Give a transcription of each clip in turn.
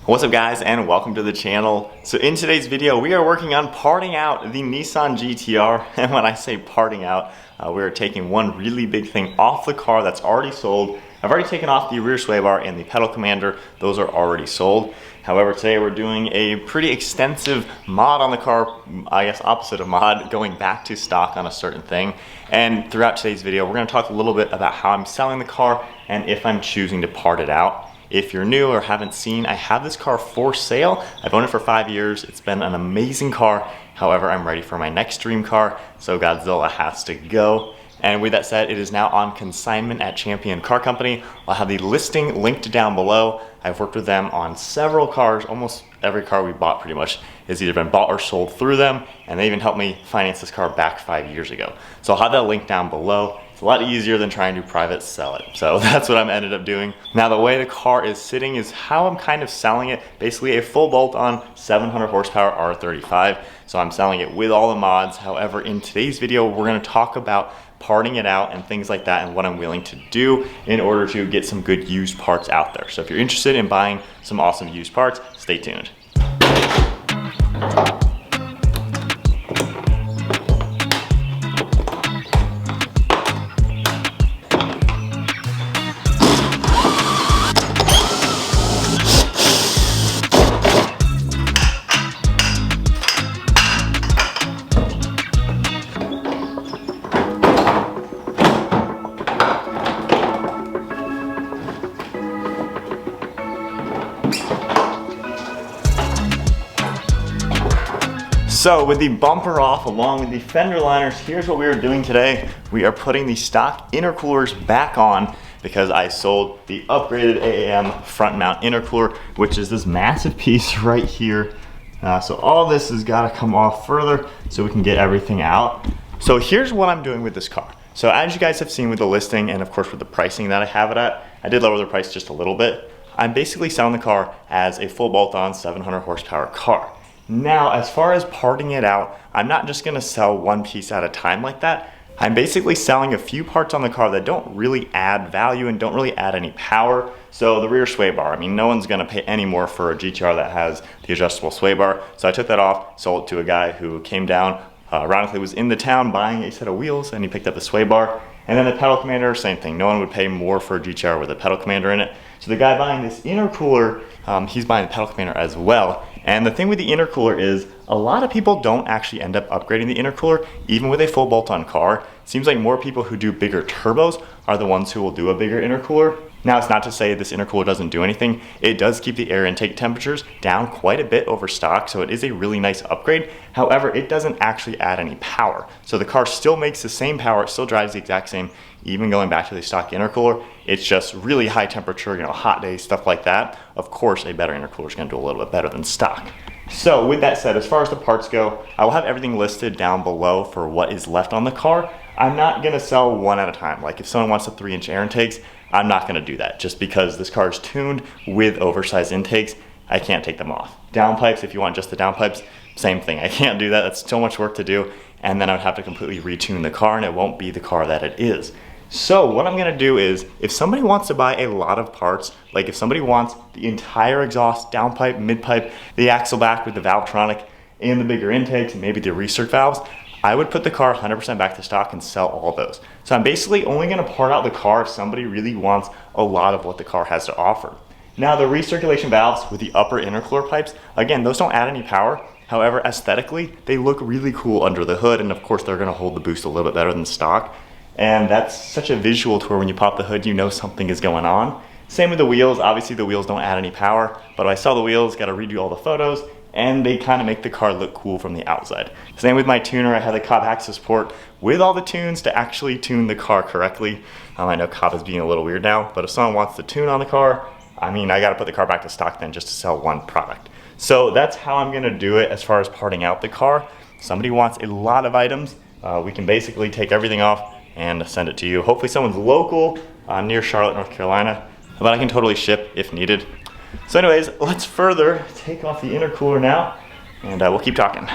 What's up guys, and welcome to the channel. So in today's video we are working on parting out the Nissan GTR, and when I say parting out, we're taking one really big thing off the car that's already sold. I've already taken off the rear sway bar and the pedal commander. Those are already sold. However, today we're doing a pretty extensive mod on the car, I guess opposite of mod, going back to stock on a certain thing. And throughout today's video we're going to talk a little bit about how I'm selling the car and if I'm choosing to part it out. If you're new or haven't seen, I have this car for sale. I've owned it for 5 years. It's been an amazing car. However, I'm ready for my next dream car, so Godzilla has to go. And with that said, it is now on consignment at Champion Car Company. I'll have the listing linked down below. I've worked with them on several cars. Almost every car we bought pretty much has either been bought or sold through them, and they even helped me finance this car back 5 years ago. So I'll have that link down below. It's a lot easier than trying to private sell it. So that's what I'm ended up doing. Now the way the car is sitting is how I'm kind of selling it. Basically a full bolt-on 700 horsepower R35. So I'm selling it with all the mods. However, in today's video, we're gonna talk about parting it out and things like that and what I'm willing to do in order to get some good used parts out there. So if you're interested in buying some awesome used parts, stay tuned. So with the bumper off along with the fender liners, here's what we are doing today. We are putting the stock intercoolers back on because I sold the upgraded AAM front mount intercooler, which is this massive piece right here. So all this has got to come off further so we can get everything out. So here's what I'm doing with this car. So as you guys have seen with the listing and of course with the pricing that I have it at, I did lower the price just a little bit. I'm basically selling the car as a full bolt-on 700 horsepower car. Now, as far as parting it out, I'm not just gonna sell one piece at a time like that. I'm basically selling a few parts on the car that don't really add value and don't really add any power. So the rear sway bar, I mean, no one's gonna pay any more for a GTR that has the adjustable sway bar. So I took that off, sold it to a guy who came down, ironically was in the town buying a set of wheels, and he picked up the sway bar. And then the pedal commander, same thing. No one would pay more for a GTR with a pedal commander in it. So the guy buying this intercooler, he's buying the pedal commander as well. And the thing with the intercooler is a lot of people don't actually end up upgrading the intercooler, even with a full bolt-on car. It seems like more people who do bigger turbos are the ones who will do a bigger intercooler. Now, it's not to say this intercooler doesn't do anything. It does keep the air intake temperatures down quite a bit over stock, so it is a really nice upgrade. However, it doesn't actually add any power. So the car still makes the same power, it still drives the exact same, even going back to the stock intercooler. It's just really high temperature, hot days, stuff like that. Of course, a better intercooler is gonna do a little bit better than stock. So with that said, as far as the parts go, I will have everything listed down below for what is left on the car. I'm not gonna sell one at a time. Like if someone wants the 3-inch air intakes, I'm not gonna do that just because this car is tuned with oversized intakes. I can't take them off. Downpipes, if you want just the downpipes, same thing. I can't do that. That's so much work to do. And then I would have to completely retune the car and it won't be the car that it is. So what I'm gonna do is, if somebody wants to buy a lot of parts, like if somebody wants the entire exhaust, downpipe, midpipe, the axle back with the Valvetronic and the bigger intakes, and maybe the recirc valves, I would put the car 100% back to stock and sell all those. So I'm basically only gonna part out the car if somebody really wants a lot of what the car has to offer. Now the recirculation valves with the upper intercooler pipes, again, those don't add any power. However, aesthetically, they look really cool under the hood, and of course they're gonna hold the boost a little bit better than stock. And that's such a visual to where when you pop the hood, you know something is going on. Same with the wheels. Obviously the wheels don't add any power, but I saw the wheels, got to redo all the photos, and they kind of make the car look cool from the outside. Same with my tuner. I had the Cobb access port with all the tunes to actually tune the car correctly. I know Cobb is being a little weird now, but if someone wants to tune on the car, I mean, I got to put the car back to stock then just to sell one product. So that's how I'm going to do it as far as parting out the car. Somebody wants a lot of items, we can basically take everything off and send it to you. Hopefully someone's local, near Charlotte, North Carolina, but I can totally ship if needed. So anyways, let's further take off the intercooler now, and we'll keep talking.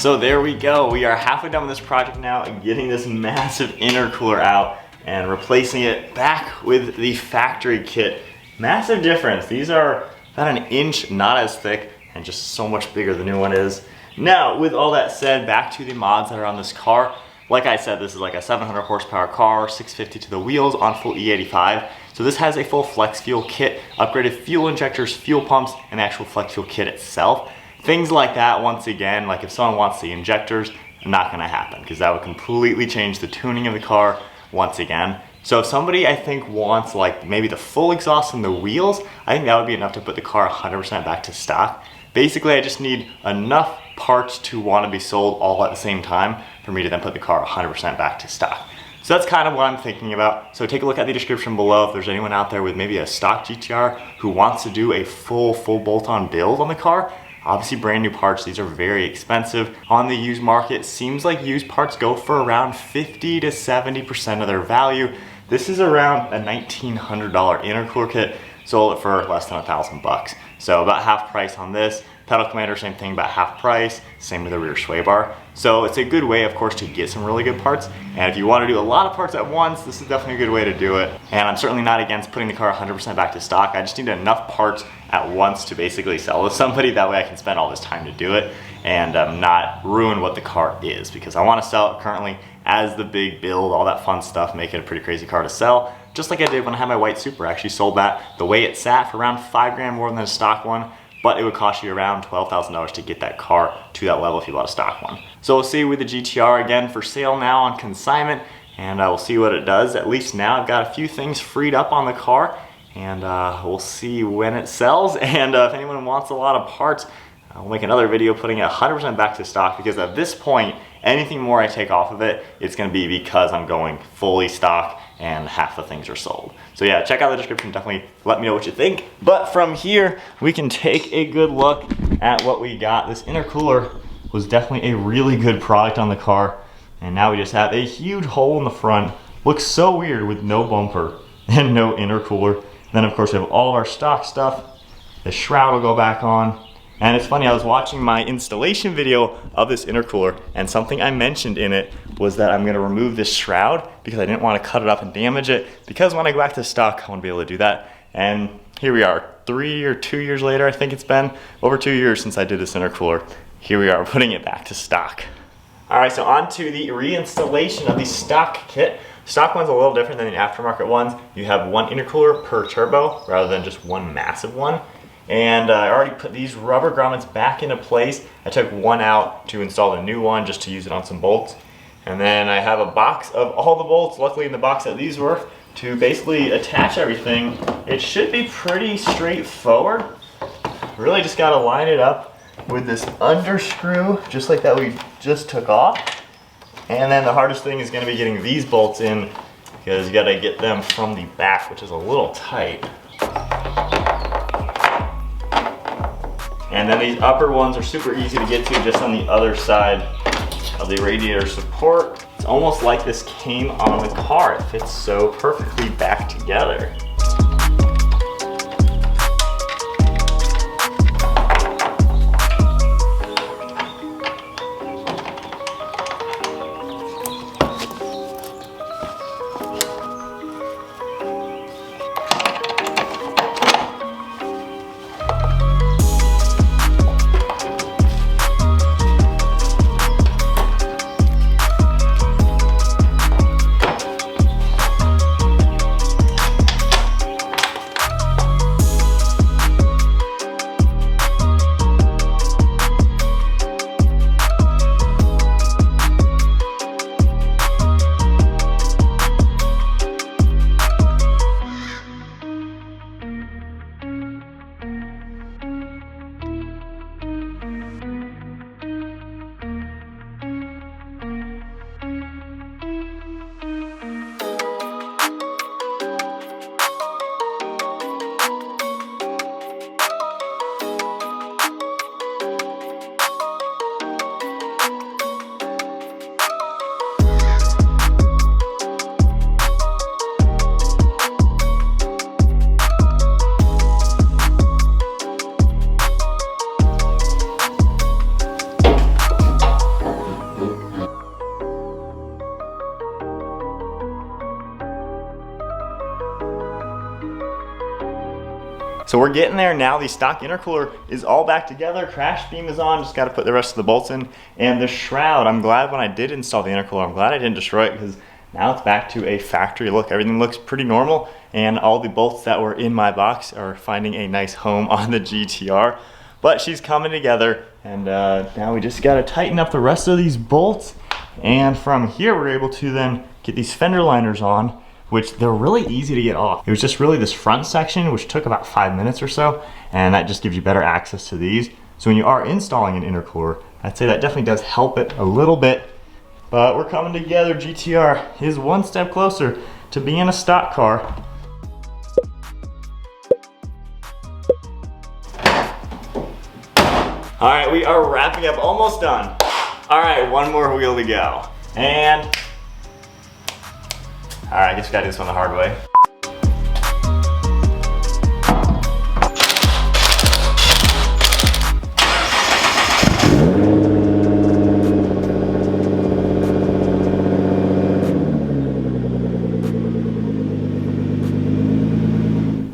So there we go. We are halfway done with this project now, getting this massive intercooler out and replacing it back with the factory kit. Massive difference. These are about an inch, not as thick, and just so much bigger the new one is. Now, with all that said, back to the mods that are on this car. Like I said, this is like a 700 horsepower car, 650 to the wheels on full E85. So this has a full flex fuel kit, upgraded fuel injectors, fuel pumps, and the actual flex fuel kit itself. Things like that, once again, like if someone wants the injectors, not gonna happen because that would completely change the tuning of the car once again. So if somebody, I think, wants like maybe the full exhaust and the wheels, I think that would be enough to put the car 100% back to stock. Basically, I just need enough parts to want to be sold all at the same time for me to then put the car 100% back to stock. So that's kind of what I'm thinking about. So take a look at the description below if there's anyone out there with maybe a stock GTR who wants to do a full bolt-on build on the car. Obviously brand new parts, these are very expensive. On the used market, seems like used parts go for around 50 to 70% of their value. This is around a $1,900 intercooler kit, sold it for less than $1,000. So about half price on this. Pedal commander, same thing, about half price. Same with the rear sway bar. So it's a good way, of course, to get some really good parts. And if you want to do a lot of parts at once, this is definitely a good way to do it. And I'm certainly not against putting the car 100% back to stock. I just need enough parts at once to basically sell to somebody. That way I can spend all this time to do it and not ruin what the car is, because I want to sell it currently as the big build, all that fun stuff, make it a pretty crazy car to sell. Just like I did when I had my white Super. I actually sold that the way it sat for around $5 grand more than a stock one, but it would cost you around $12,000 to get that car to that level if you bought a stock one. So we'll see with the GTR again for sale now on consignment, and we'll see what it does. At least now I've got a few things freed up on the car, and we'll see when it sells. And if anyone wants a lot of parts, I'll make another video putting it 100% back to stock, because at this point, anything more I take off of it, it's gonna be because I'm going fully stock and half the things are sold. So yeah, check out the description, definitely let me know what you think. But from here, we can take a good look at what we got. This intercooler was definitely a really good product on the car, and now we just have a huge hole in the front. Looks so weird with no bumper and no intercooler. Then of course we have all of our stock stuff. The shroud will go back on. And it's funny, I was watching my installation video of this intercooler, and something I mentioned in it was that I'm gonna remove this shroud because I didn't want to cut it up and damage it, because when I go back to stock, I want to be able to do that. And here we are, 3 or 2 years later, I think it's been over 2 years since I did this intercooler. Here we are, putting it back to stock. All right, so on to the reinstallation of the stock kit. Stock one's a little different than the aftermarket ones. You have one intercooler per turbo rather than just one massive one. And I already put these rubber grommets back into place. I took one out to install a new one just to use it on some bolts. And then I have a box of all the bolts, luckily in the box that these were, to basically attach everything. It should be pretty straightforward. Really just gotta line it up with this underscrew, just like that we just took off. And then the hardest thing is gonna be getting these bolts in, because you gotta get them from the back, which is a little tight. And then these upper ones are super easy to get to, just on the other side of the radiator support. It's almost like this came on the car. It fits so perfectly back together. So we're getting there now. The stock intercooler is all back together. Crash beam is on, just gotta put the rest of the bolts in. And the shroud, I'm glad when I did install the intercooler, I'm glad I didn't destroy it because now it's back to a factory look. Everything looks pretty normal and all the bolts that were in my box are finding a nice home on the GTR. But she's coming together and now we just gotta tighten up the rest of these bolts. And from here, we're able to then get these fender liners on, which they're really easy to get off. It was just really this front section, which took about 5 minutes or so, and that just gives you better access to these. So when you are installing an intercooler, I'd say that definitely does help it a little bit. But we're coming together. GTR is one step closer to being a stock car. All right, we are wrapping up, almost done. All right, one more wheel to go. And, all right, I guess we gotta do this one the hard way.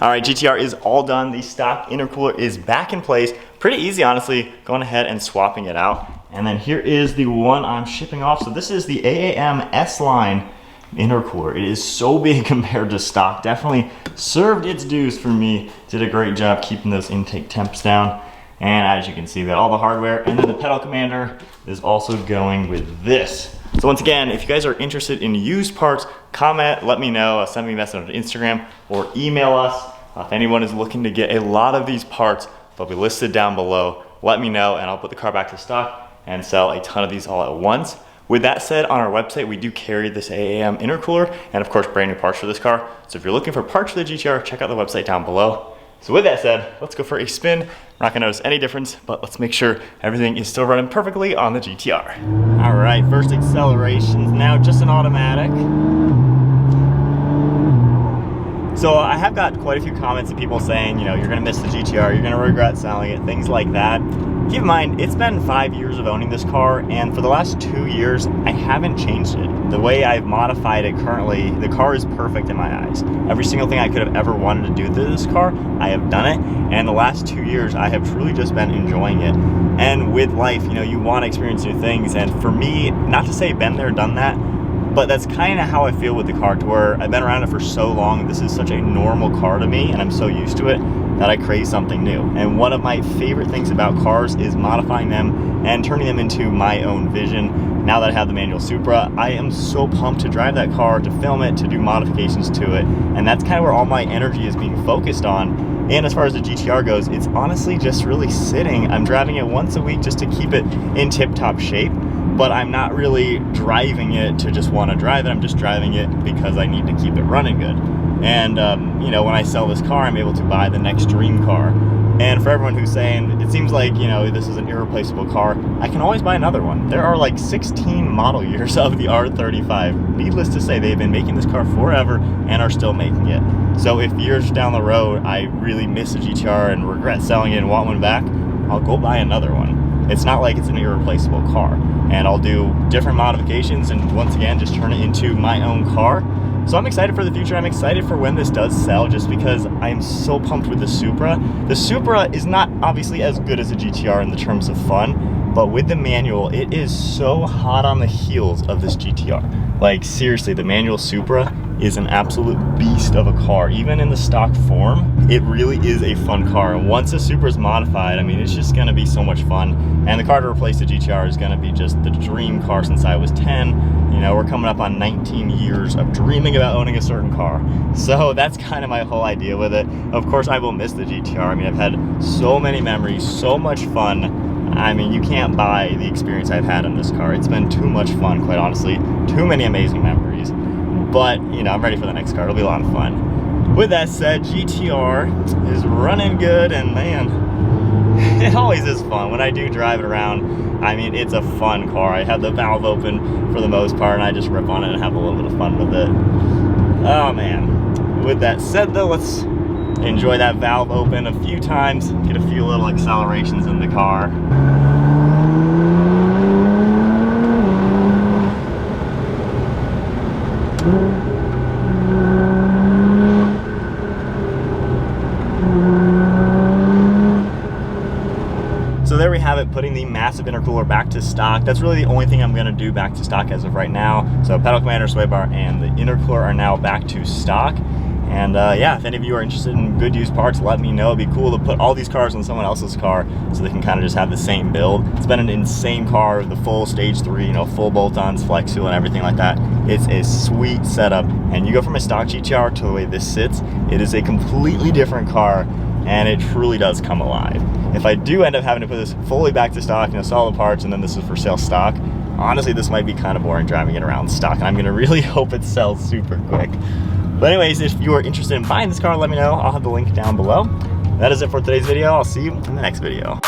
All right, GTR is all done. The stock intercooler is back in place. Pretty easy, honestly, going ahead and swapping it out. And then here is the one I'm shipping off. So this is the AAM S-Line intercooler. It is so big compared to stock. Definitely served its dues for me. Did a great job keeping those intake temps down. And as you can see, we got all the hardware. And then the pedal commander is also going with this. So once again, if you guys are interested in used parts, comment, let me know, send me a message on Instagram or email us. If anyone is looking to get a lot of these parts, they'll be listed down below. Let me know and I'll put the car back to stock and sell a ton of these all at once. With that said, on our website, we do carry this AAM intercooler and of course, brand new parts for this car. So if you're looking for parts for the GTR, check out the website down below. So with that said, let's go for a spin. We're not gonna notice any difference, but let's make sure everything is still running perfectly on the GTR. All right, first accelerations, now just an automatic. So I have got quite a few comments of people saying, you know, you're gonna miss the GTR, you're gonna regret selling it, things like that. Keep in mind, it's been 5 years of owning this car, and for the last 2 years, I haven't changed it. The way I've modified it currently, the car is perfect in my eyes. Every single thing I could have ever wanted to do to this car, I have done it, and the last 2 years, I have truly just been enjoying it. And with life, you know, you want to experience new things, and for me, not to say been there, done that, but that's kind of how I feel with the car, to where I've been around it for so long, this is such a normal car to me, and I'm so used to it that I crave something new. And one of my favorite things about cars is modifying them and turning them into my own vision. Now that I have the manual Supra, I am so pumped to drive that car, to film it, to do modifications to it, and that's kind of where all my energy is being focused on. And as far as the GTR goes, it's honestly just really sitting. I'm driving it once a week just to keep it in tip-top shape, but I'm not really driving it to just want to drive it. I'm just driving it because I need to keep it running good. And you know, when I sell this car, I'm able to buy the next dream car. And for everyone who's saying, it seems like, you know, this is an irreplaceable car, I can always buy another one. There are like 16 model years of the R35. Needless to say, they've been making this car forever and are still making it. So if years down the road, I really miss a GTR and regret selling it and want one back, I'll go buy another one. It's not like it's an irreplaceable car. And I'll do different modifications and once again, just turn it into my own car. So I'm excited for the future. I'm excited for when this does sell, just because I am so pumped with the Supra. The Supra is not obviously as good as a GTR in the terms of fun, but with the manual, it is so hot on the heels of this GTR. Like seriously, the manual Supra is an absolute beast of a car. Even in the stock form, it really is a fun car. And once the Supra is modified, I mean, it's just gonna be so much fun. And the car to replace the GTR is gonna be just the dream car since I was 10. You know, we're coming up on 19 years of dreaming about owning a certain car. So that's kind of my whole idea with it. Of course, I will miss the GTR. I mean, I've had so many memories, so much fun. I mean, you can't buy the experience I've had in this car. It's been too much fun, quite honestly. Too many amazing memories. But, you know, I'm ready for the next car. It'll be a lot of fun. With that said, GTR is running good, and man, it always is fun. When I do drive it around, I mean, it's a fun car. I have the valve open for the most part, and I just rip on it and have a little bit of fun with it. Oh, man. With that said, though, let's enjoy that valve open a few times, get a few little accelerations in the car. there we have it, putting the massive intercooler back to stock. That's really the only thing I'm gonna do back to stock as of right now. So pedal commander, sway bar, and the intercooler are now back to stock. And yeah, if any of you are interested in good used parts, let me know. It'd be cool to put all these cars on someone else's car so they can kind of just have the same build. It's been an insane car, the full stage 3, you know, full bolt-ons, flex seal, and everything like that. It's a sweet setup. And you go from a stock GTR to the way this sits, it is a completely different car, and it truly does come alive. If I do end up having to put this fully back to stock, you know, solid parts, and then this is for sale stock, honestly, this might be kind of boring driving it around stock, and I'm gonna really hope it sells super quick. But anyways, if you are interested in buying this car, let me know. I'll have the link down below. That is it for today's video. I'll see you in the next video.